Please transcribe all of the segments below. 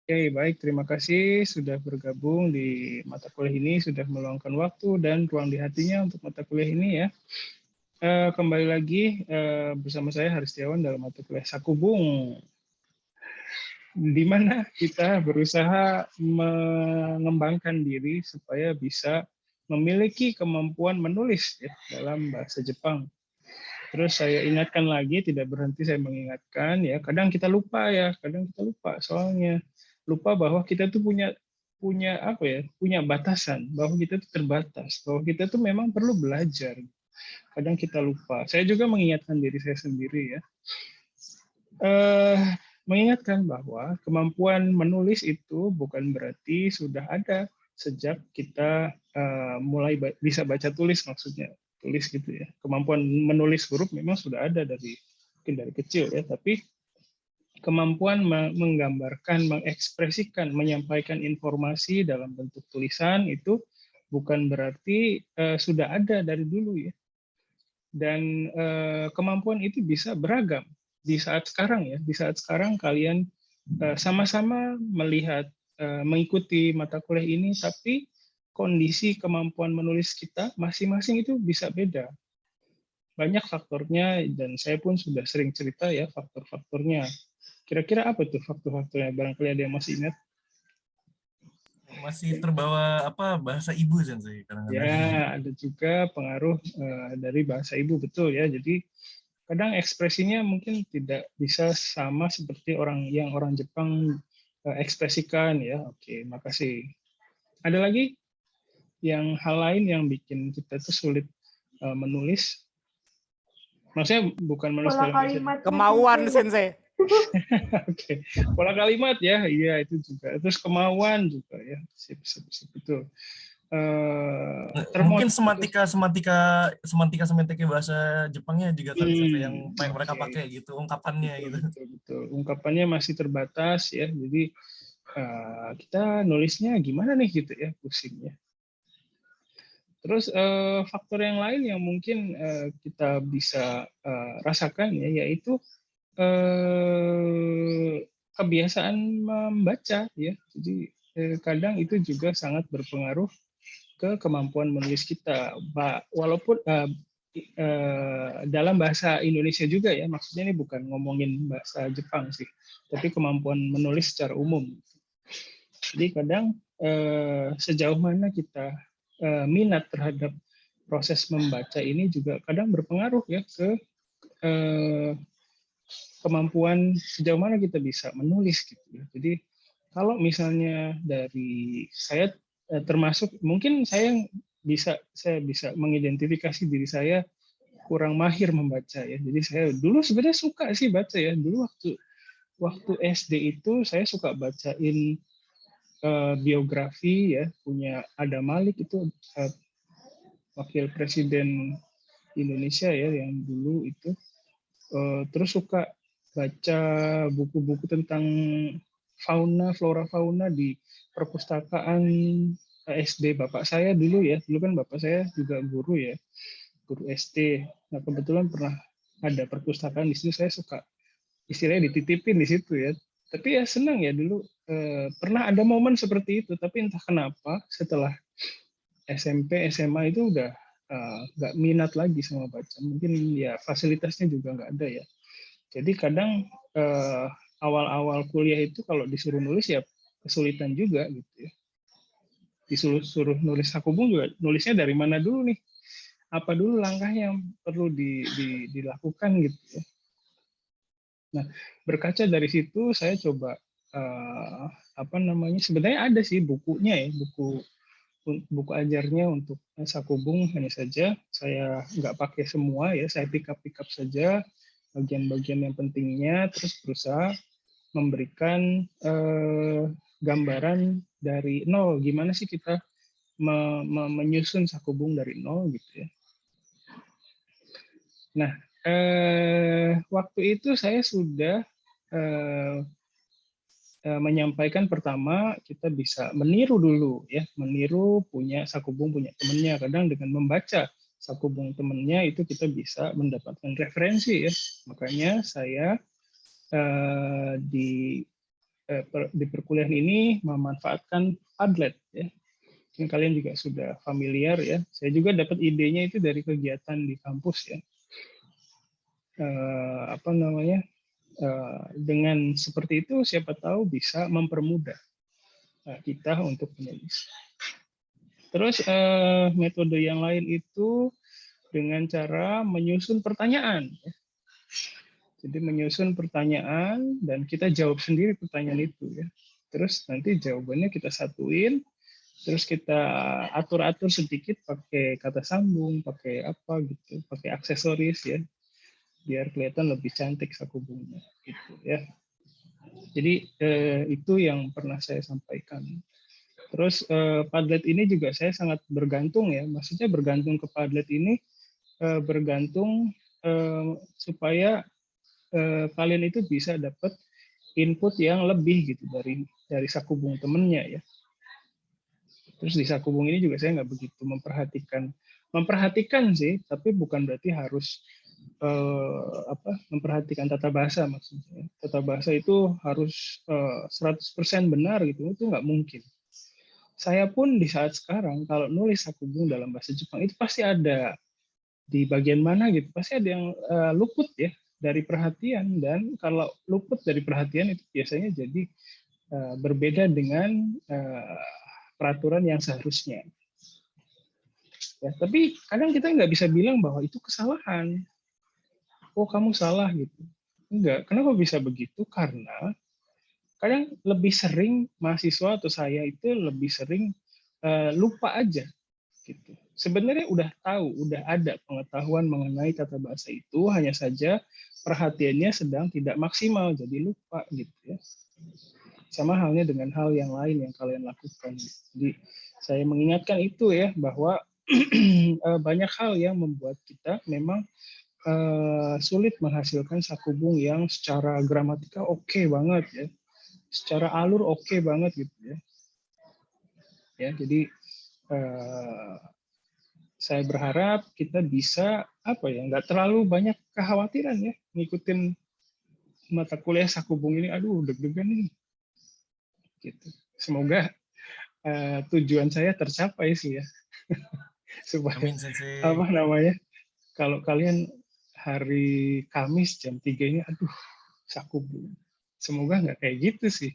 Oke, baik. Terima kasih sudah bergabung di mata kuliah ini, sudah meluangkan waktu dan ruang di hatinya untuk mata kuliah ini ya. Kembali lagi bersama saya Haris Setiawan dalam mata kuliah Sakubung, di mana kita berusaha mengembangkan diri supaya bisa memiliki kemampuan menulis ya, dalam bahasa Jepang. Terus saya ingatkan lagi, tidak berhenti saya mengingatkan ya. Kadang kita lupa ya, kadang kita lupa soalnya lupa bahwa kita tuh punya punya apa ya, punya batasan, bahwa kita tuh terbatas, bahwa kita tuh memang perlu belajar. Kadang kita lupa. Saya juga mengingatkan diri saya sendiri ya. Eh, mengingatkan bahwa kemampuan menulis itu bukan berarti sudah ada sejak kita mulai bisa baca tulis, maksudnya tulis gitu ya. Kemampuan menulis huruf memang sudah ada dari mungkin dari kecil ya, tapi kemampuan menggambarkan, mengekspresikan, menyampaikan informasi dalam bentuk tulisan itu bukan berarti sudah ada dari dulu ya. Dan kemampuan itu bisa beragam di saat sekarang ya. Di saat sekarang kalian sama-sama melihat mengikuti mata kuliah ini, tapi kondisi kemampuan menulis kita masing-masing itu bisa beda. Banyak faktornya dan saya pun sudah sering cerita ya faktor-faktornya. Kira-kira apa tuh faktor-faktornya? Barangkali ada yang masih ingat? Masih terbawa apa bahasa ibu sih kadang-kadang. Ya, ada juga pengaruh dari bahasa ibu, betul ya. Jadi kadang ekspresinya mungkin tidak bisa sama seperti orang Jepang ekspresikan ya. Oke, makasih. Ada lagi yang hal lain yang bikin kita tuh sulit menulis? Maksudnya bukan menulis Pola dalam bahasa kalimat. Kemauan, Sensei. Oke, pola kalimat ya, iya itu juga. Terus kemauan juga ya, sip, betul. Mungkin semantika bahasa Jepangnya juga kali yang mereka pakai gitu, ungkapannya gitu. Betul. Ungkapannya masih terbatas ya, jadi kita nulisnya gimana nih gitu ya, pusingnya. Terus faktor yang lain yang mungkin kita bisa rasakan ya, yaitu kebiasaan membaca ya. Jadi kadang itu juga sangat berpengaruh ke kemampuan menulis kita. Walaupun dalam bahasa Indonesia juga ya, maksudnya ini bukan ngomongin bahasa Jepang sih, tapi kemampuan menulis secara umum. Jadi kadang sejauh mana kita minat terhadap proses membaca ini juga kadang berpengaruh ya ke kemampuan sejauh mana kita bisa menulis gitu ya. Jadi kalau misalnya dari saya termasuk mungkin saya bisa mengidentifikasi diri saya kurang mahir membaca ya. Jadi saya dulu sebenarnya suka sih baca ya. Dulu waktu SD itu saya suka bacain biografi ya, punya Adam Malik itu wakil presiden Indonesia ya yang dulu itu. Terus suka baca buku-buku tentang flora fauna di perpustakaan SD bapak saya dulu ya. Dulu kan bapak saya juga guru ya, guru SD. Nah kebetulan pernah ada perpustakaan di situ, saya suka istilahnya dititipin di situ ya. Tapi ya senang ya dulu pernah ada momen seperti itu. Tapi entah kenapa setelah SMP SMA itu udah nggak minat lagi sama baca. Mungkin ya fasilitasnya juga nggak ada ya. Jadi kadang awal-awal kuliah itu kalau disuruh nulis ya kesulitan juga gitu ya. Disuruh nulis Sakubung juga nulisnya dari mana dulu nih? Apa dulu langkah yang perlu dilakukan gitu ya. Nah, berkaca dari situ saya coba sebenarnya ada sih bukunya ya, buku ajarnya untuk Sakubung, hanya saja saya nggak pakai semua ya, saya pick up saja bagian-bagian yang pentingnya, terus berusaha memberikan gambaran dari nol, gimana sih kita menyusun Sakubung dari nol gitu ya. Nah, waktu itu saya sudah menyampaikan pertama kita bisa meniru dulu ya, meniru punya Sakubung punya temennya. Kadang dengan membaca Sakubung temennya itu kita bisa mendapatkan referensi ya. Makanya saya di di perkuliahan ini memanfaatkan Padlet ya. Mungkin kalian juga sudah familiar ya. Saya juga dapat idenya itu dari kegiatan di kampus ya. Apa namanya? Dengan seperti itu siapa tahu bisa mempermudah kita untuk menulis. Terus metode yang lain itu dengan cara menyusun pertanyaan. Jadi menyusun pertanyaan dan kita jawab sendiri pertanyaan itu ya. Terus nanti jawabannya kita satuin, terus kita atur-atur sedikit pakai kata sambung, pakai apa gitu, pakai aksesoris ya, biar kelihatan lebih cantik sakubungnya gitu ya. Jadi itu yang pernah saya sampaikan. Terus Padlet ini juga saya sangat bergantung ya, maksudnya bergantung ke Padlet ini bergantung supaya kalian itu bisa dapat input yang lebih gitu dari sakubung temennya ya. Terus di sakubung ini juga saya nggak begitu memperhatikan sih, tapi bukan berarti harus memperhatikan tata bahasa maksudnya. Tata bahasa itu harus 100% benar gitu, itu nggak mungkin. Saya pun di saat sekarang kalau nulis sakubung dalam bahasa Jepang itu pasti ada di bagian mana gitu, pasti ada yang luput ya dari perhatian, dan kalau luput dari perhatian itu biasanya jadi berbeda dengan peraturan yang seharusnya. Ya, tapi kadang kita nggak bisa bilang bahwa itu kesalahan. Oh kamu salah gitu. Enggak. Kenapa bisa begitu? Karena kadang lebih sering mahasiswa atau saya itu lebih sering lupa aja gitu. Sebenarnya udah tahu, udah ada pengetahuan mengenai tata bahasa itu, hanya saja perhatiannya sedang tidak maksimal, jadi lupa gitu ya. Sama halnya dengan hal yang lain yang kalian lakukan. Jadi saya mengingatkan itu ya, bahwa banyak hal yang membuat kita memang sulit menghasilkan sakubung yang secara gramatika oke banget ya, secara alur oke banget gitu ya. Ya, jadi saya berharap kita bisa nggak terlalu banyak kekhawatiran ya ngikutin mata kuliah sakubung ini. Aduh, deg-degan nih. Gitu. Semoga tujuan saya tercapai sih ya. Supaya Amin, Sensei. kalau kalian hari Kamis jam 3 ini, aduh, sakubung. Semoga nggak kayak gitu sih.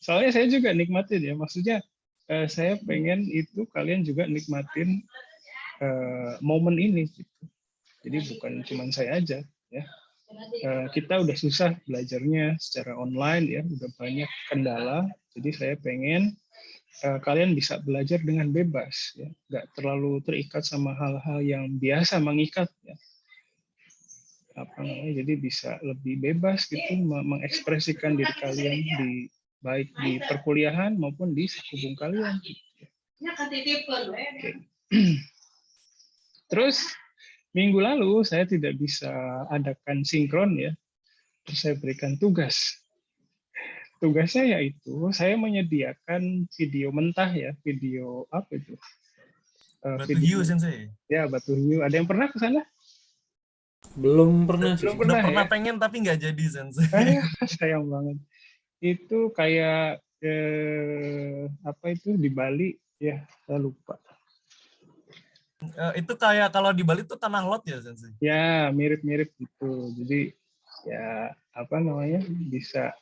Soalnya saya juga nikmatin ya, maksudnya saya pengen itu kalian juga nikmatin momen ini gitu. Jadi bukan cuma saya aja ya. Kita udah susah belajarnya secara online ya, udah banyak kendala. Jadi saya pengen kalian bisa belajar dengan bebas ya, nggak terlalu terikat sama hal-hal yang biasa mengikat ya. Jadi bisa lebih bebas gitu mengekspresikan diri kalian baik di perkuliahan maupun di sakubung kalian. Okay. Terus minggu lalu saya tidak bisa adakan sinkron ya, terus saya berikan tugas. Tugasnya yaitu saya menyediakan video mentah ya, video apa itu? Batu Video, hiu, Sensei. ya, Batu Hiu. Ada yang pernah ke sana? Belum pernah sih. Belum Udah pernah pernah ya? pengen tapi nggak jadi, Sensei. Sayang banget. Itu kayak apa itu di Bali ya, saya lupa. Itu kayak kalau di Bali tuh tanah lot ya, Sensei? Ya, mirip-mirip gitu. Jadi ya bisa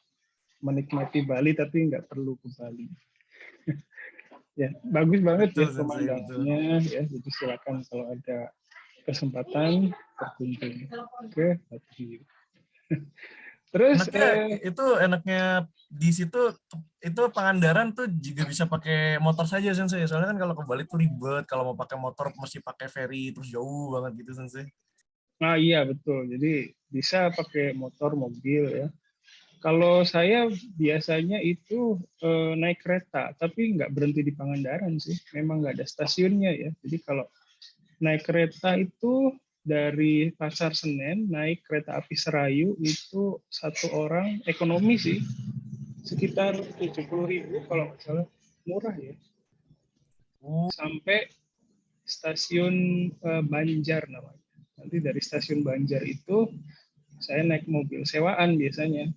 menikmati Bali tapi nggak perlu ke Bali. Ya, bagus banget ya Betul, Sensei, betul. pemandangannya ya. Jadi silakan kalau ada kesempatan berkunjung ke Batu Hiu. Terus enaknya di situ itu Pangandaran tuh juga bisa pakai motor saja, Sensei. Soalnya kan kalau ke Bali tuh ribet, kalau mau pakai motor mesti pakai ferry terus jauh banget gitu, Sensei. nah iya betul. Jadi bisa pakai motor, mobil ya. Kalau saya biasanya itu naik kereta, tapi nggak berhenti di Pangandaran sih. Memang nggak ada stasiunnya ya. Jadi kalau naik kereta itu dari Pasar Senen naik kereta api Serayu itu satu orang ekonomi sih, sekitar 70.000 kalau nggak salah, murah ya. Sampai stasiun Banjar namanya. Nanti dari stasiun Banjar itu saya naik mobil sewaan biasanya.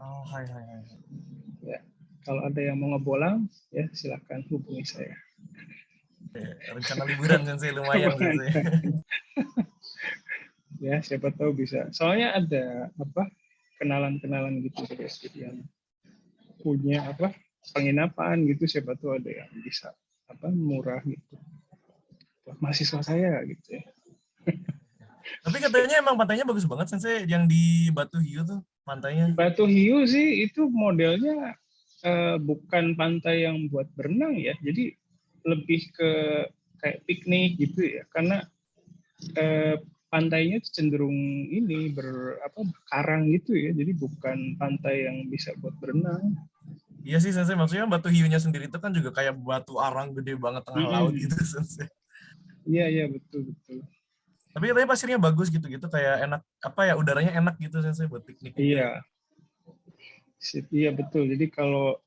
Oh, hai. Ya, kalau ada yang mau ngebolang, ya silakan hubungi saya. Oke, rencana liburan sensei lumayan sensei. Ya, siapa tahu bisa. Soalnya ada kenalan-kenalan gitu guys, yang punya penginapan gitu, siapa tahu ada yang bisa murah gitu. Buat mahasiswa saya gitu ya. Tapi katanya emang pantainya bagus banget sensei yang di Batu Hiu tuh pantainya. Batu Hiu sih itu modelnya bukan pantai yang buat berenang ya, jadi lebih ke kayak piknik gitu ya, karena pantainya cenderung ini berkarang gitu ya, jadi bukan pantai yang bisa buat berenang. Iya sih sensei, maksudnya Batu Hiunya sendiri itu kan juga kayak batu arang gede banget tengah laut gitu sensei. Iya betul. Tapi katanya pasirnya bagus gitu-gitu, kayak enak, udaranya enak gitu sensei buat piknik juga. Iya, iya betul. Jadi kalau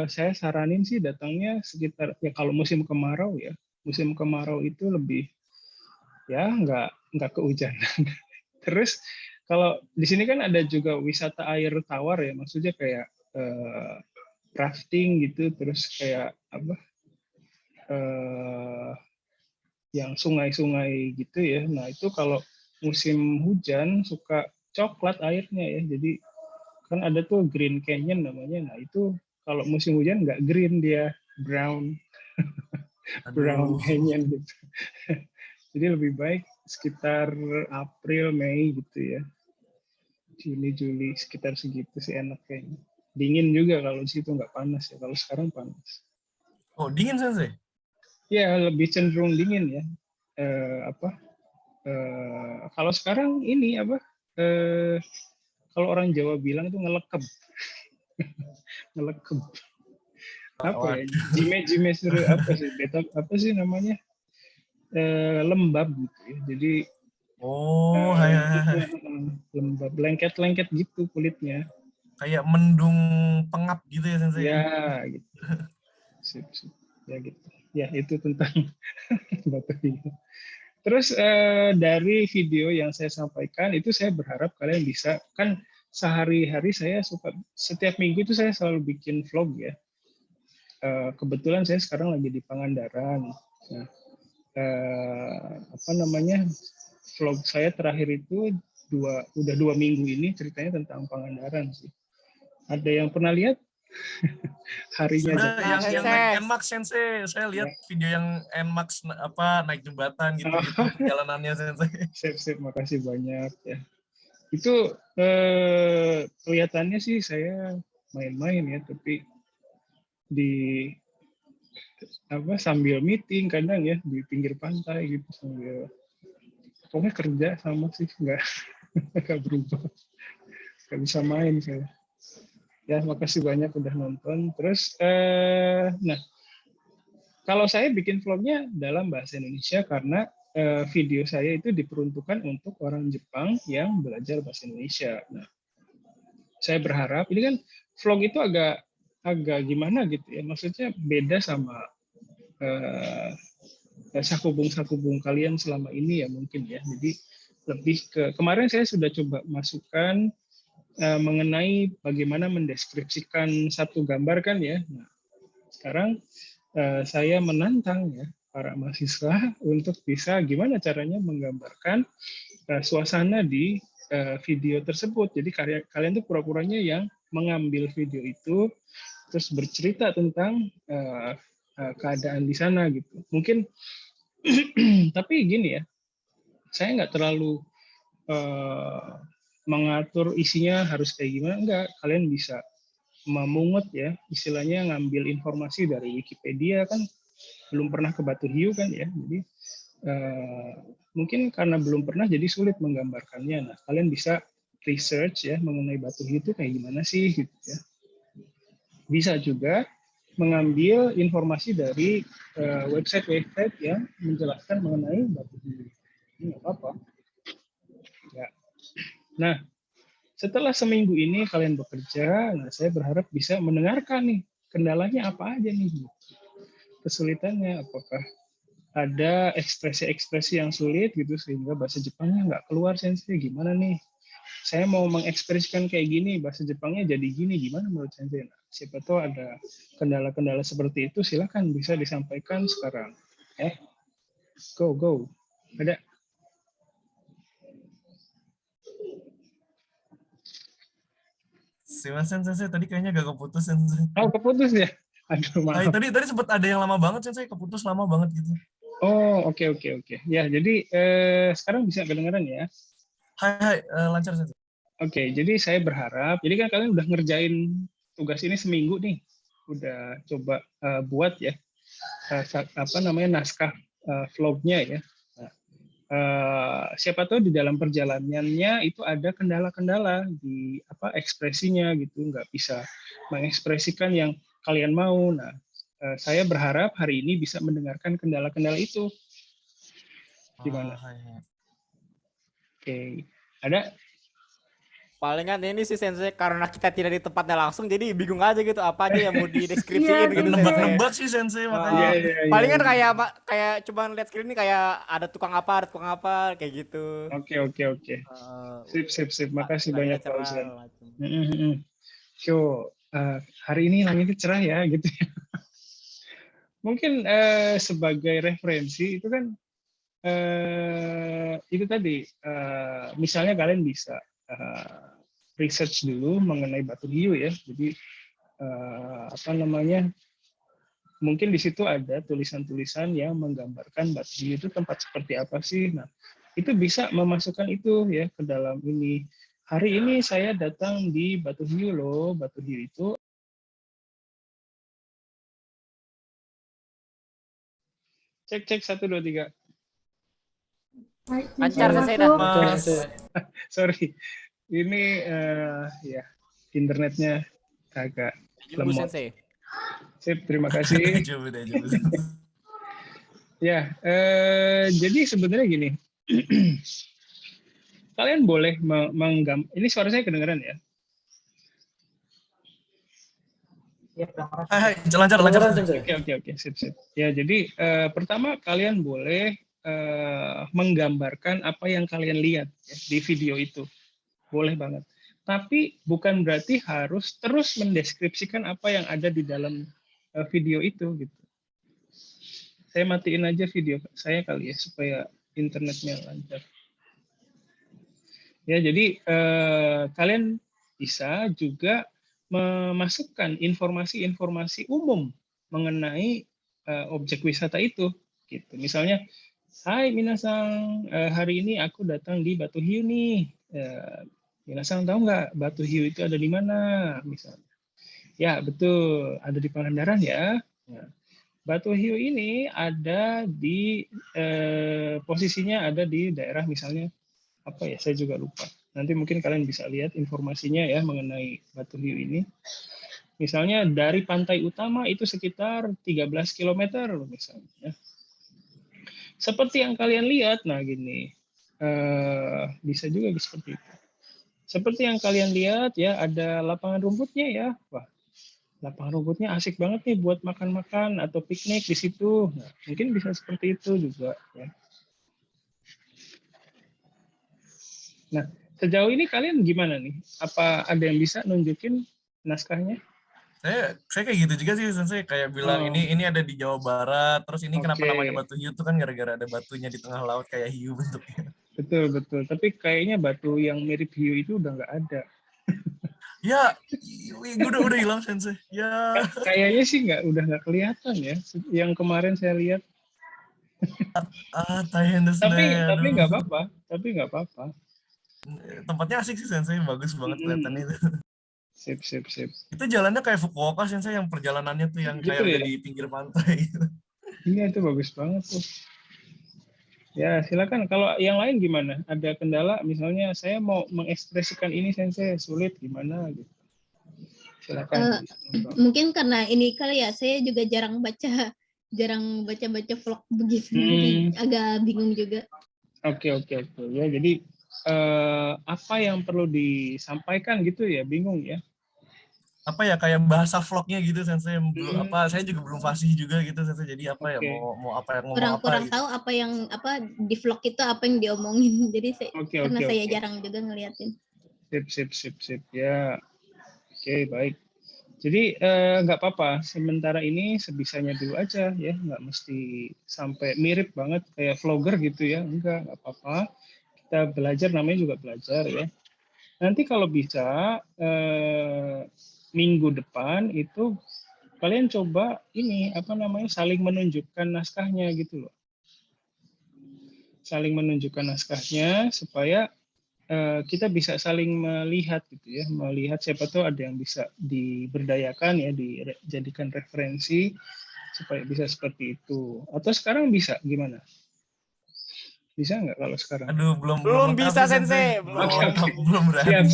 saya saranin sih datangnya sekitar ya kalau musim kemarau ya. Musim kemarau itu lebih ya nggak kehujanan. Terus kalau di sini kan ada juga wisata air tawar ya, maksudnya kayak rafting gitu, terus kayak eh, yang sungai-sungai gitu ya. Nah itu kalau musim hujan suka coklat airnya ya. Jadi kan ada tuh Green Canyon namanya. Nah itu kalau musim hujan nggak green, dia brown brown Aduh. canyon gitu. Jadi lebih baik sekitar April Mei gitu ya. Juni Juli sekitar segitu sih enak kayaknya. Dingin juga kalau di situ, nggak panas ya. Kalau sekarang panas. Oh, dingin sensei? Ya lebih cenderung dingin ya. Kalau sekarang ini Eh, kalau orang Jawa bilang itu ngelekeb. Ngelekeb. Apa ya? Waduh. Jime suruh apa sih? Beta apa sih namanya? Lembab gitu ya. Jadi Oh, hai. lembab, lengket-lengket gitu kulitnya. Kayak mendung pengap gitu ya sensei? Ya, gitu. Sip. Ya gitu. Ya itu tentang Batu Hiu. Terus dari video yang saya sampaikan itu saya berharap kalian bisa, kan sehari-hari saya suka setiap minggu itu saya selalu bikin vlog ya. Kebetulan saya sekarang lagi di Pangandaran. Nah, vlog saya terakhir itu udah 2 minggu ini ceritanya tentang Pangandaran sih. Ada yang pernah lihat harinya Sudah Jakarta? yang naik NMAX sensei, saya lihat video yang NMAX naik jembatan gitu-gitu perjalanannya sensei. Sip, makasih banyak ya. Itu kelihatannya sih saya main-main ya, tapi di sambil meeting kadang ya di pinggir pantai gitu, sambil pokoknya kerja sama sih, nggak berubah, nggak bisa main saya. Ya makasih banyak udah nonton. Terus nah kalau saya bikin vlognya dalam bahasa Indonesia karena video saya itu diperuntukkan untuk orang Jepang yang belajar bahasa Indonesia. Nah, saya berharap ini kan vlog itu agak gimana gitu ya, maksudnya beda sama sakubung kalian selama ini ya mungkin ya. Jadi lebih ke kemarin saya sudah coba masukkan mengenai bagaimana mendeskripsikan satu gambar kan ya. Nah, sekarang saya menantang ya para mahasiswa untuk bisa gimana caranya menggambarkan suasana di video tersebut. Jadi kalian tuh pura-puranya yang mengambil video itu terus bercerita tentang keadaan di sana gitu. Mungkin tapi gini ya, saya nggak terlalu mengatur isinya harus kayak gimana, enggak. Kalian bisa memungut ya, istilahnya ngambil informasi dari Wikipedia kan, belum pernah ke Batu Hiu kan ya, jadi mungkin karena belum pernah jadi sulit menggambarkannya. Nah, kalian bisa research ya mengenai Batu Hiu itu kayak gimana sih gitu ya. Bisa juga mengambil informasi dari website-website yang menjelaskan mengenai Batu Hiu. Ini nggak apa-apa. Ya. Nah, setelah seminggu ini kalian bekerja, nah saya berharap bisa mendengarkan nih kendalanya apa aja nih, kesulitannya apakah ada ekspresi-ekspresi yang sulit gitu sehingga bahasa Jepangnya nggak keluar sensei, gimana nih saya mau mengekspresikan kayak gini, bahasa Jepangnya jadi gini, gimana menurut Sensei? Nah, siapa tahu ada kendala-kendala seperti itu, silakan bisa disampaikan sekarang. Go. Ada? Simasen Sensei, tadi kayaknya agak keputus Sensei. Oh, keputus ya? Aduh, maaf. Tadi sempat ada yang lama banget Sensei, keputus lama banget gitu. Oh, oke. Ya, jadi sekarang bisa kedengaran ya? Hai, lancar Sensei. Oke, jadi saya berharap, jadi kan kalian udah ngerjain tugas ini seminggu nih, udah coba buat ya, naskah vlognya ya. Nah, siapa tahu di dalam perjalanannya itu ada kendala-kendala di ekspresinya gitu, nggak bisa mengekspresikan yang kalian mau. Nah, saya berharap hari ini bisa mendengarkan kendala-kendala itu. Gimana? Hai. Oke, ada? Palingan ini sih Sensei, karena kita tidak di tempatnya langsung, jadi bingung aja gitu apa aja yang mau Iya, dideskripsiin gitu Sensei. Nebak-nebak sih Sensei makanya. Iya. Palingan kayak cuma lihat screen ini kayak ada tukang apa kayak gitu. Oke. Sip. Makasih banyak Pak Uzan. Macam. So, hari ini langitnya cerah ya, gitu ya. Mungkin sebagai referensi itu kan itu tadi, misalnya kalian bisa research dulu mengenai batu hiu ya. Jadi mungkin di situ ada tulisan-tulisan yang menggambarkan batu hiu itu tempat seperti apa sih. Nah, itu bisa memasukkan itu ya ke dalam ini. Hari ini saya datang di Batu Hiu loh. Batu Hiu itu cek 1 2 3. Lancar Sensei dah. Sorry. Ini ya internetnya agak Jumbo lemot. Sensei. Sip, terima kasih. Coba. Ya, jadi sebenarnya gini. Kalian boleh ini suara saya kedengaran ya? Hai, lancar. Oke, sip. Ya, jadi pertama kalian boleh menggambarkan apa yang kalian lihat ya, di video itu. Boleh banget. Tapi bukan berarti harus terus mendeskripsikan apa yang ada di dalam video itu gitu. Saya matiin aja video saya kali ya supaya internetnya lancar. Ya, jadi kalian bisa juga memasukkan informasi-informasi umum mengenai objek wisata itu. Gitu. Misalnya, hai minasang, hari ini aku datang di Batu Hiu nih. Minasang tahu nggak Batu Hiu itu ada di mana? Misalnya. Ya, betul. Ada di Pangandaran ya. Batu Hiu ini ada di posisinya ada di daerah misalnya apa ya, saya juga lupa. Nanti mungkin kalian bisa lihat informasinya ya mengenai Batu Hiu ini. Misalnya dari pantai utama itu sekitar 13 km misalnya. Seperti yang kalian lihat, nah gini, bisa juga seperti itu. Seperti yang kalian lihat ya, ada lapangan rumputnya ya. Wah, lapangan rumputnya asik banget nih buat makan-makan atau piknik di situ. Nah, mungkin bisa seperti itu juga ya. Nah, sejauh ini kalian gimana nih? Apa ada yang bisa nunjukin naskahnya? Saya kayak gitu juga sih Sensei, kayak bilang ini ada di Jawa Barat, terus ini kenapa namanya Batu Hiu tuh kan gara-gara ada batunya di tengah laut kayak hiu bentuknya. Betul. Tapi kayaknya batu yang mirip hiu itu udah nggak ada. Ya, udah hilang Sensei. Ya. Kayaknya sih udah nggak kelihatan ya. Yang kemarin saya lihat. Tapi nggak apa-apa. Tempatnya asik sih Sensei, bagus banget kelihatan itu. Sip. Itu jalannya kayak Fukuoka Sensei, yang perjalanannya tuh yang gitu kayak ya? udah di pinggir pantai gitu. Iya, itu bagus banget tuh. Ya, silakan. Kalau yang lain gimana? Ada kendala misalnya saya mau mengekspresikan ini Sensei sulit gimana gitu. Silakan. Mungkin karena ini kali ya, saya juga jarang baca vlog begitu, jadi agak bingung juga. Oke. Ya, jadi apa yang perlu disampaikan gitu ya, bingung ya. Apa ya, kayak bahasa vlognya gitu Sensei, saya juga belum fasih juga gitu Sensei, jadi apa ya mau apa yang ngomong kurang gitu. tahu apa yang di vlog itu apa yang diomongin, jadi karena saya jarang juga ngeliatin. Sip. Ya, oke, baik. Jadi nggak apa-apa, sementara ini sebisanya dulu aja ya, nggak mesti sampai mirip banget kayak vlogger gitu ya, nggak apa-apa. Kita belajar, namanya juga belajar ya. Nanti kalau bisa minggu depan itu kalian coba ini apa namanya saling menunjukkan naskahnya gitu loh. Saling menunjukkan naskahnya supaya kita bisa saling melihat gitu ya, melihat siapa tahu ada yang bisa diberdayakan ya, dijadikan referensi supaya bisa seperti itu. Atau sekarang bisa gimana? Bisa nggak kalau sekarang? Aduh, belum Belum lengkap bisa, nih, Sensei. Sensei. Belum Oke, lengkap, oke. belum berani.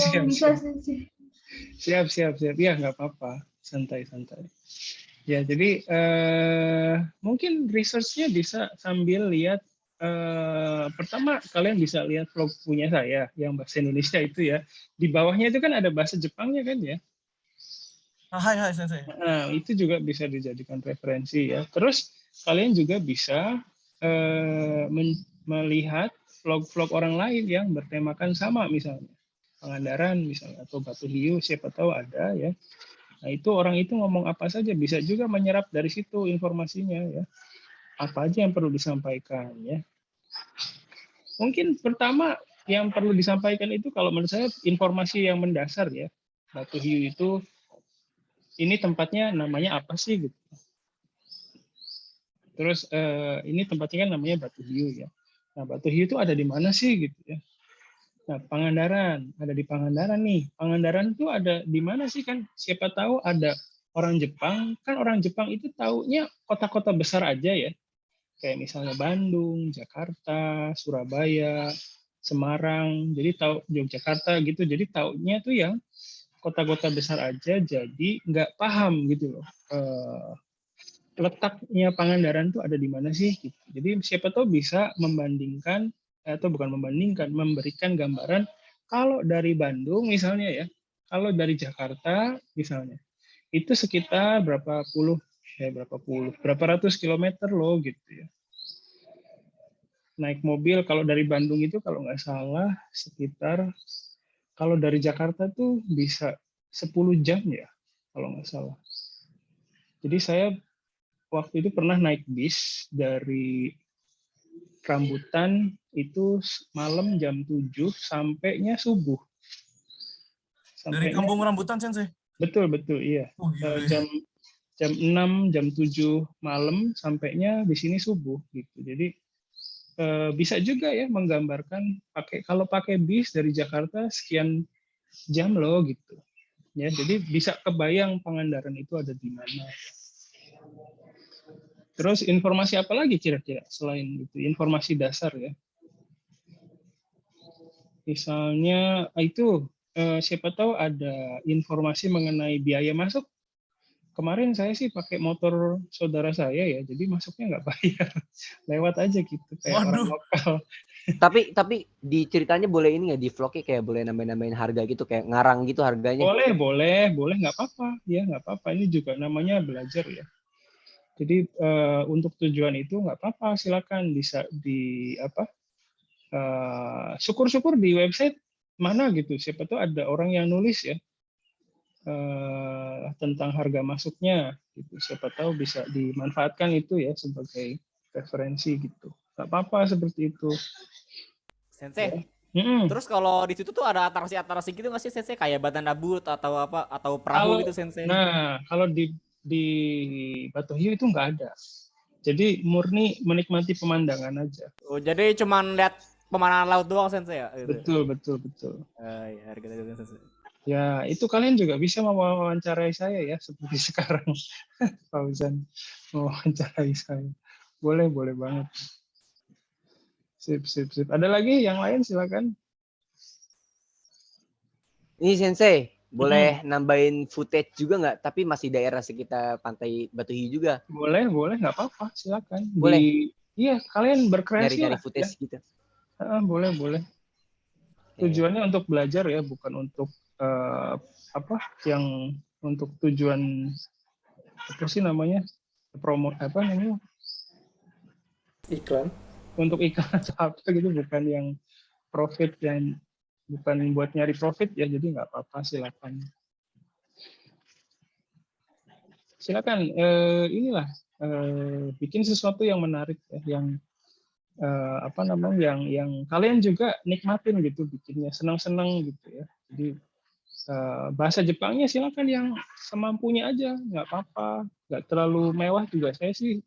Siap. Ya nggak apa-apa, santai. Ya jadi mungkin research-nya bisa sambil lihat. Pertama kalian bisa lihat vlog punya saya yang bahasa Indonesia itu ya. Di bawahnya itu kan ada bahasa Jepangnya kan ya. Hai Sensei. Nah, itu juga bisa dijadikan referensi ya. Terus kalian juga bisa melihat vlog-vlog orang lain yang bertemakan sama misalnya. Pangandaran misalnya atau Batu Hiu, siapa tahu ada ya. Nah, itu orang itu ngomong apa saja, bisa juga menyerap dari situ informasinya ya. Apa aja yang perlu disampaikan ya. Mungkin pertama yang perlu disampaikan itu kalau menurut saya informasi yang mendasar ya. Batu Hiu itu ini tempatnya namanya apa sih gitu. Terus ini tempatnya kan namanya Batu Hiu ya. Nah, Batu Hiu itu ada di mana sih gitu ya. Nah, Pangandaran, ada di Pangandaran nih. Pangandaran itu ada di mana sih kan? Siapa tahu ada orang Jepang, kan orang Jepang itu taunya kota-kota besar aja ya. Kayak misalnya Bandung, Jakarta, Surabaya, Semarang, jadi tahu Yogyakarta gitu. Jadi taunya tuh yang kota-kota besar aja, jadi nggak paham gitu loh. Letaknya Pangandaran tuh ada di mana sih? Gitu. Jadi siapa tahu bisa membandingkan atau bukan membandingkan, memberikan gambaran kalau dari Bandung misalnya ya, kalau dari Jakarta misalnya, itu sekitar berapa ratus kilometer loh gitu ya. Naik mobil kalau dari Bandung itu kalau nggak salah sekitar, kalau dari Jakarta tuh bisa 10 jam ya, kalau nggak salah. Jadi saya waktu itu pernah naik bis dari Rambutan itu malam jam 7 sampainya subuh. Dari Sampainya Kampung Rambutan, Sensei. betul iya. Oh, gila. Jam 6, jam 7 malam sampainya di sini subuh gitu. Jadi bisa juga ya menggambarkan kalau pakai bis dari Jakarta sekian jam loh gitu. Ya, jadi bisa kebayang Pangandaran itu ada di mana. Terus informasi apa lagi kira-kira selain itu? Informasi dasar ya. Misalnya itu siapa tahu ada informasi mengenai biaya masuk. Kemarin saya sih pakai motor saudara saya ya, jadi masuknya nggak bayar, lewat aja gitu kayak orang lokal. Tapi di ceritanya boleh ini nggak, di vlognya kayak boleh nambahin harga gitu, kayak ngarang gitu harganya? Boleh nggak apa-apa ya, nggak apa-apa. Ini juga namanya belajar ya. Jadi untuk tujuan itu nggak apa-apa, silakan bisa syukur-syukur di website mana gitu. Siapa tahu ada orang yang nulis ya tentang harga masuknya gitu. Siapa tahu bisa dimanfaatkan itu ya sebagai referensi gitu. Nggak apa-apa seperti itu. Sensei. Ya. Terus kalau di situ tuh ada atraksi-atrasi gitu nggak sih, Sensei? Kayak Batanda Boot atau apa, atau perahu gitu, Sensei? Nah, kalau di Batu Hiu itu nggak ada. Jadi murni menikmati pemandangan aja. Oh, jadi cuman lihat pemandangan laut doang, Sensei ya? Betul. Ya, gitu, Sensei. Ya, itu kalian juga bisa mewawancarai saya ya, seperti sekarang. Fauzan mewawancarai saya. Boleh banget. Sip. Ada lagi yang lain silakan. Ini Sensei, boleh nambahin footage juga nggak? Tapi masih daerah sekitar pantai Batu Hiu juga. Boleh, nggak apa-apa, silakan. Boleh. Iya, kalian berkreasi Nyari-nyari lah. footage Ya. gitu. Boleh. Tujuannya untuk belajar ya, bukan untuk yang untuk tujuan apa sih namanya, promo apa namanya, Iklan. untuk iklan atau apa gitu, bukan yang profit yang bukan buat nyari profit ya, jadi nggak apa-apa, silakan. Silakan inilah bikin sesuatu yang menarik ya, yang apa namanya, yang kalian juga nikmatin gitu bikinnya, senang-senang gitu ya. Jadi bahasa Jepangnya silakan yang semampunya aja, nggak apa-apa, nggak terlalu mewah juga. Saya sih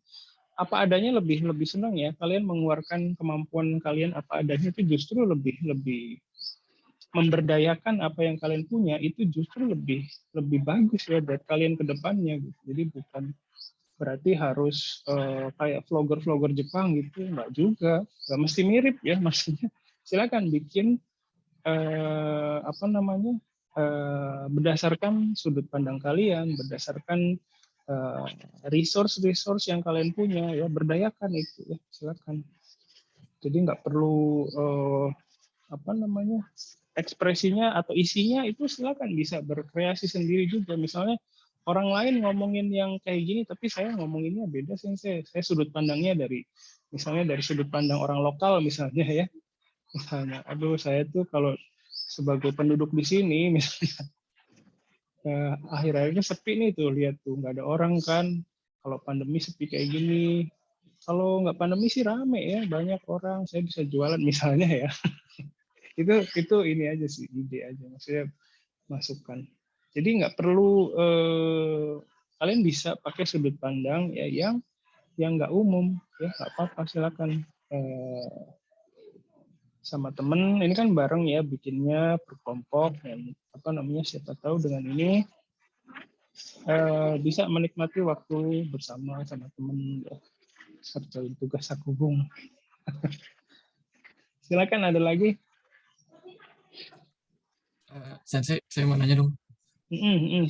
apa adanya lebih senang ya. Kalian mengeluarkan kemampuan kalian apa adanya itu justru lebih memberdayakan apa yang kalian punya, itu justru lebih bagus ya buat kalian ke depannya gitu. Jadi bukan berarti harus kayak vlogger Jepang gitu, nggak juga, nggak mesti mirip ya, maksudnya silakan bikin apa namanya, berdasarkan sudut pandang kalian, berdasarkan resource yang kalian punya ya, berdayakan itu ya, silakan. Jadi nggak perlu apa namanya, ekspresinya atau isinya itu silakan bisa berkreasi sendiri juga. Misalnya orang lain ngomongin yang kayak gini, tapi saya ngomonginnya beda sih. Saya sudut pandangnya misalnya dari sudut pandang orang lokal misalnya ya. Misalnya, aduh saya tuh kalau sebagai penduduk di sini misalnya, akhir-akhirnya sepi nih tuh, lihat tuh nggak ada orang kan. Kalau pandemi sepi kayak gini. Kalau nggak pandemi sih rame ya, banyak orang, saya bisa jualan misalnya ya. itu ini aja sih, ide aja, maksudnya masukan. Jadi nggak perlu kalian bisa pakai sudut pandang ya yang nggak umum ya, nggak apa-apa, silakan sama temen. Ini kan bareng ya bikinnya, berkelompok, dan apa namanya, siapa tahu dengan ini bisa menikmati waktu bersama sama temen ya, serta tugas sakubung. Silakan, ada lagi. Sensei, saya mau nanya dong.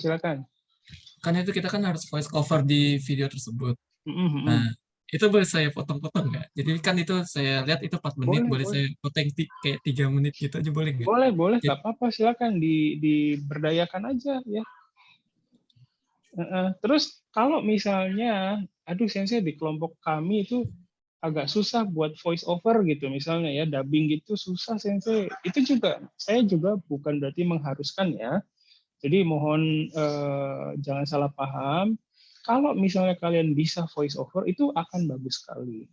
Silakan. Kan itu kita kan harus voice cover di video tersebut. Nah, itu boleh saya potong-potong nggak? Jadi kan itu saya lihat itu 4 menit, boleh saya potong kayak 3 menit gitu aja, boleh nggak? Boleh, nggak apa-apa, silakan diberdayakan aja ya. Terus kalau misalnya, aduh sensei di kelompok kami itu agak susah buat voice over gitu misalnya ya, dubbing gitu susah sensei. Itu juga, saya juga bukan berarti mengharuskan ya. Jadi mohon jangan salah paham. Kalau misalnya kalian bisa voice over itu akan bagus sekali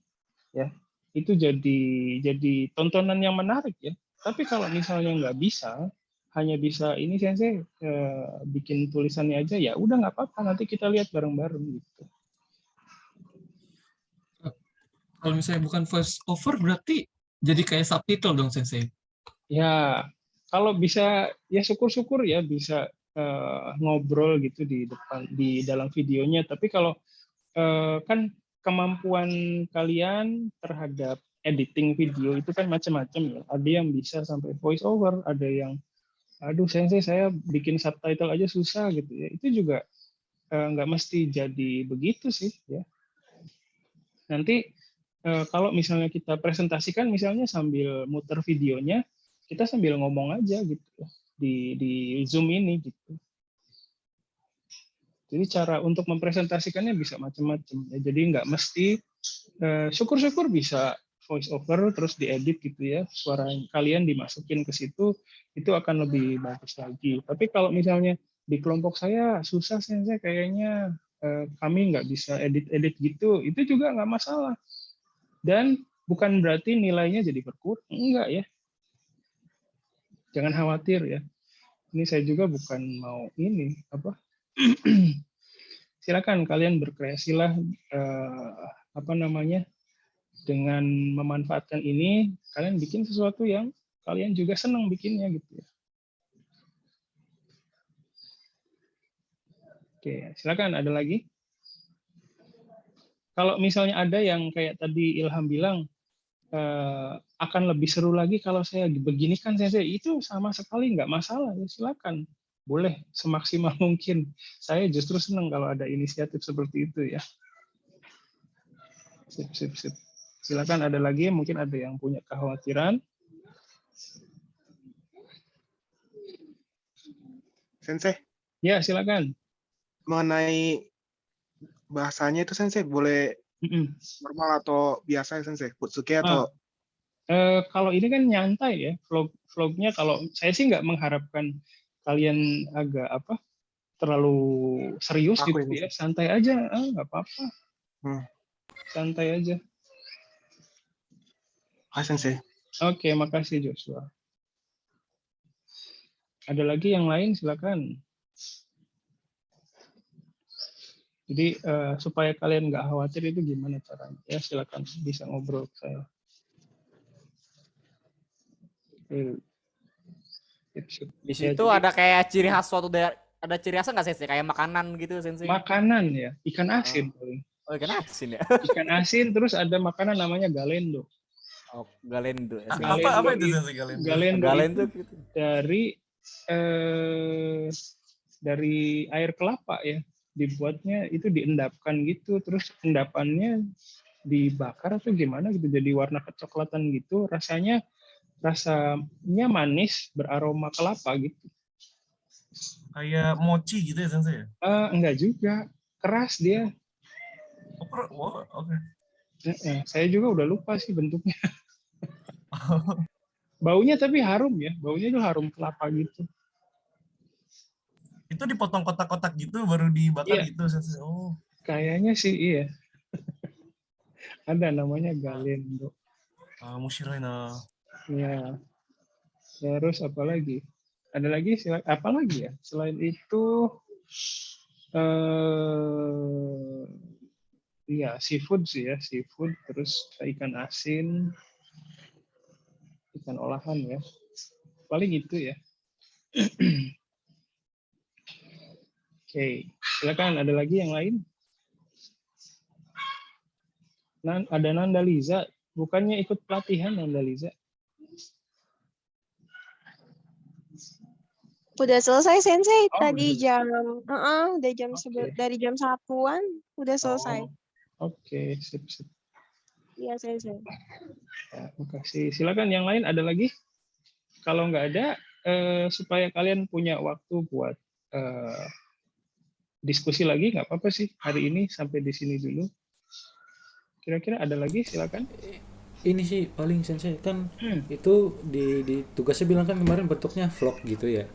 ya. Itu jadi tontonan yang menarik ya. Tapi kalau misalnya nggak bisa, hanya bisa ini sensei bikin tulisannya aja, ya udah nggak apa-apa, nanti kita lihat bareng-bareng gitu. Kalau misalnya bukan voice over berarti jadi kayak subtitle dong sensei. Ya, kalau bisa ya syukur-syukur ya bisa ngobrol gitu di dalam videonya. Tapi kalau kan kemampuan kalian terhadap editing video itu kan macam-macam ya. Ada yang bisa sampai voice over, ada yang aduh sensei saya bikin subtitle aja susah gitu ya. Itu juga nggak mesti jadi begitu sih ya. Nanti kalau misalnya kita presentasikan misalnya sambil muter videonya, kita sambil ngomong aja gitu di Zoom ini gitu. Jadi cara untuk mempresentasikannya bisa macam-macam ya. Jadi nggak mesti, syukur-syukur bisa voice over terus diedit gitu ya, suara kalian dimasukin ke situ, itu akan lebih bagus lagi. Tapi kalau misalnya di kelompok saya susah sensei kayaknya, kami nggak bisa edit gitu, itu juga nggak masalah. Dan bukan berarti nilainya jadi berkurang, enggak ya. Jangan khawatir ya. Ini saya juga bukan mau ini apa. Silakan kalian berkreasilah apa namanya, dengan memanfaatkan ini kalian bikin sesuatu yang kalian juga senang bikinnya gitu ya. Oke, silakan, ada lagi. Kalau misalnya ada yang kayak tadi Ilham bilang, akan lebih seru lagi kalau saya beginikan saya itu sama sekali nggak masalah ya, silakan, boleh semaksimal mungkin. Saya justru senang kalau ada inisiatif seperti itu ya. Sip. Silakan, ada lagi, mungkin ada yang punya kekhawatiran. Sensei. Ya, silakan. Mengenai bahasanya itu sensei boleh normal atau biasa ya sensei? Butsuki atau Kalau ini kan nyantai ya, vlognya kalau saya sih nggak mengharapkan kalian agak terlalu serius Aku gitu ini ya, santai aja, nggak apa-apa, Hmm. santai aja. Sensei. Oke, makasih Joshua. Ada lagi yang lain, silakan. Jadi supaya kalian nggak khawatir itu gimana caranya? Ya silakan bisa ngobrol ke saya. Di Ya, situ jadi ada kayak ciri khas suatu daerah, ada ciri khasnya nggak Sensei? Kayak makanan gitu Sensei? makanan ya, ikan asin paling. Oh, ikan asin ya? Ikan asin, terus ada makanan namanya galendo. Oh, galendo. Apa itu Sensei Galendo? Galendo Galendo itu gitu. dari air kelapa ya, dibuatnya itu diendapkan gitu, terus endapannya dibakar atau gimana gitu, jadi warna kecoklatan gitu, rasanya manis beraroma kelapa gitu. Kayak mochi gitu ya Sensei? Enggak juga, keras dia. Oke. Saya juga udah lupa sih bentuknya. Baunya tapi harum ya, baunya itu harum kelapa gitu. Itu dipotong kotak-kotak gitu baru dibakar Iya. gitu Sensei. Oh. Kayaknya sih iya. Ada namanya galendo. Mushiroi. Ya. Terus apa lagi? Ada lagi apa lagi ya? Selain itu iya seafood sih ya, seafood, terus ikan asin, ikan olahan ya. Paling itu ya. Oke, silakan ada lagi yang lain? Ada Nanda Liza, bukannya ikut pelatihan Nanda Liza? Udah selesai Sensei tadi udah. udah jam dari jam 1-an udah selesai. Oke, sip. Iya Sensei. Ya, makasih. Silakan yang lain ada lagi? Kalau nggak ada, supaya kalian punya waktu buat diskusi lagi, nggak apa-apa sih hari ini sampai di sini dulu. Kira-kira ada lagi? Silakan. Ini sih paling Sensei kan itu di tugasnya bilang kan kemarin bentuknya vlog gitu ya.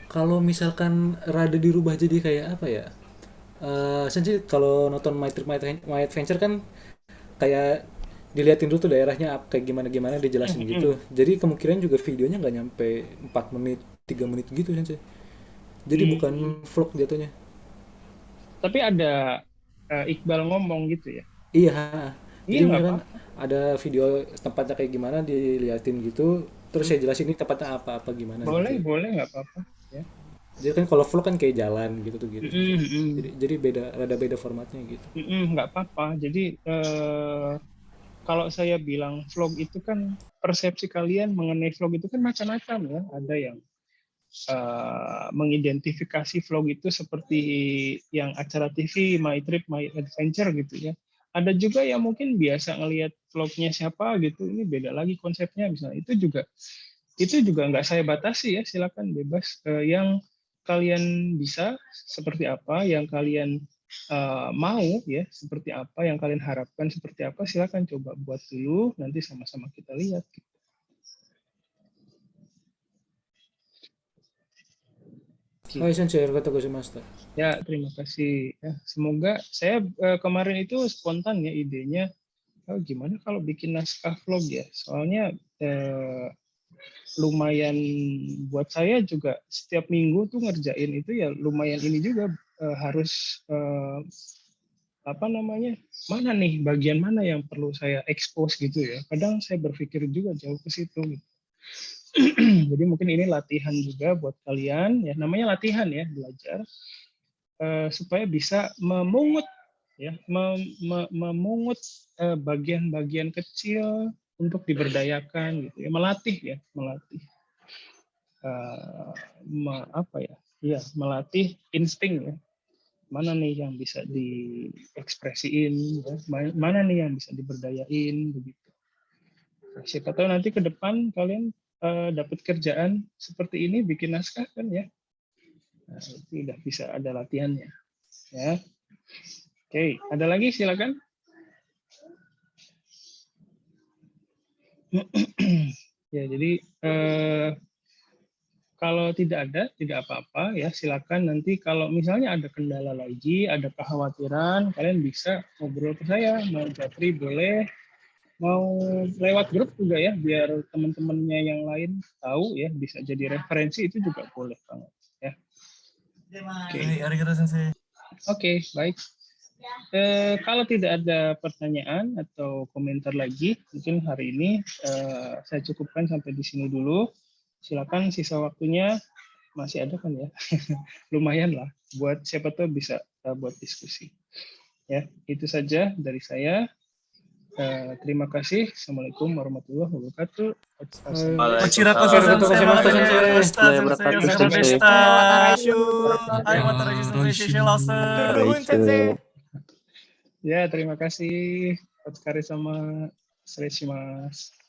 Kalau misalkan rada dirubah jadi kayak apa ya? Sensei kalau nonton My Adventure kan kayak diliatin dulu tuh daerahnya kayak gimana dijelasin gitu. Jadi kemungkinan juga videonya nggak nyampe 4 menit, 3 menit gitu Sensei. Jadi bukan vlog jatuhnya. Tapi ada Iqbal ngomong gitu ya? Iya. Jadi Iya, misalkan ada video tempatnya kayak gimana diliatin gitu, terus saya jelasin ini tempatnya apa gimana. Boleh, gitu. boleh nggak apa-apa. Ya. Jadi kan kalau vlog kan kayak jalan gitu tuh gitu. Jadi rada beda formatnya gitu. Nggak apa-apa. Jadi kalau saya bilang vlog itu kan persepsi kalian mengenai vlog itu kan macam-macam ya. Ada yang mengidentifikasi vlog itu seperti yang acara TV My Trip My Adventure gitu ya. Ada juga yang mungkin biasa ngelihat vlognya siapa gitu, ini beda lagi konsepnya misalnya. Itu juga nggak saya batasi ya, silakan bebas. Yang kalian bisa seperti apa, yang kalian mau ya seperti apa, yang kalian harapkan seperti apa, silakan coba buat dulu, nanti sama-sama kita lihat. Hai Sensei, arigatou gozaimasu. Ya, terima kasih. Ya, semoga saya kemarin itu spontan ya idenya, gimana kalau bikin naskah vlog ya. Soalnya lumayan buat saya juga setiap minggu tuh ngerjain itu ya lumayan ini juga harus mana nih bagian mana yang perlu saya expose gitu ya. Kadang saya berpikir juga jauh ke situ. Gitu. Jadi mungkin ini latihan juga buat kalian ya, namanya latihan ya, belajar supaya bisa memungut ya, memungut bagian-bagian kecil untuk diberdayakan gitu ya, melatih melatih insting ya, mana nih yang bisa diekspresiin ya, mana nih yang bisa diberdayain begitu. Siapa tahu nanti ke depan kalian dapat kerjaan seperti ini, bikin naskah kan ya. Nah, itu udah bisa ada latihannya. Ya. Oke, ada lagi silakan. Ya, jadi kalau tidak ada, tidak apa-apa ya. Silakan nanti kalau misalnya ada kendala lagi, ada kekhawatiran, kalian bisa ngobrol ke saya. Mau Japri boleh, mau lewat grup juga ya, biar teman-temannya yang lain tahu ya, bisa jadi referensi itu juga boleh banget ya. Oke, Arigatou sensei. Oke, baik. Kalau tidak ada pertanyaan atau komentar lagi, mungkin hari ini saya cukupkan sampai di sini dulu. Silakan sisa waktunya masih ada kan ya? Lumayan lah, buat siapa tahu bisa buat diskusi. Ya, itu saja dari saya. Terima kasih. Assalamualaikum warahmatullahi wabarakatuh. Ya, terima kasih. Otsukare sama.失礼します。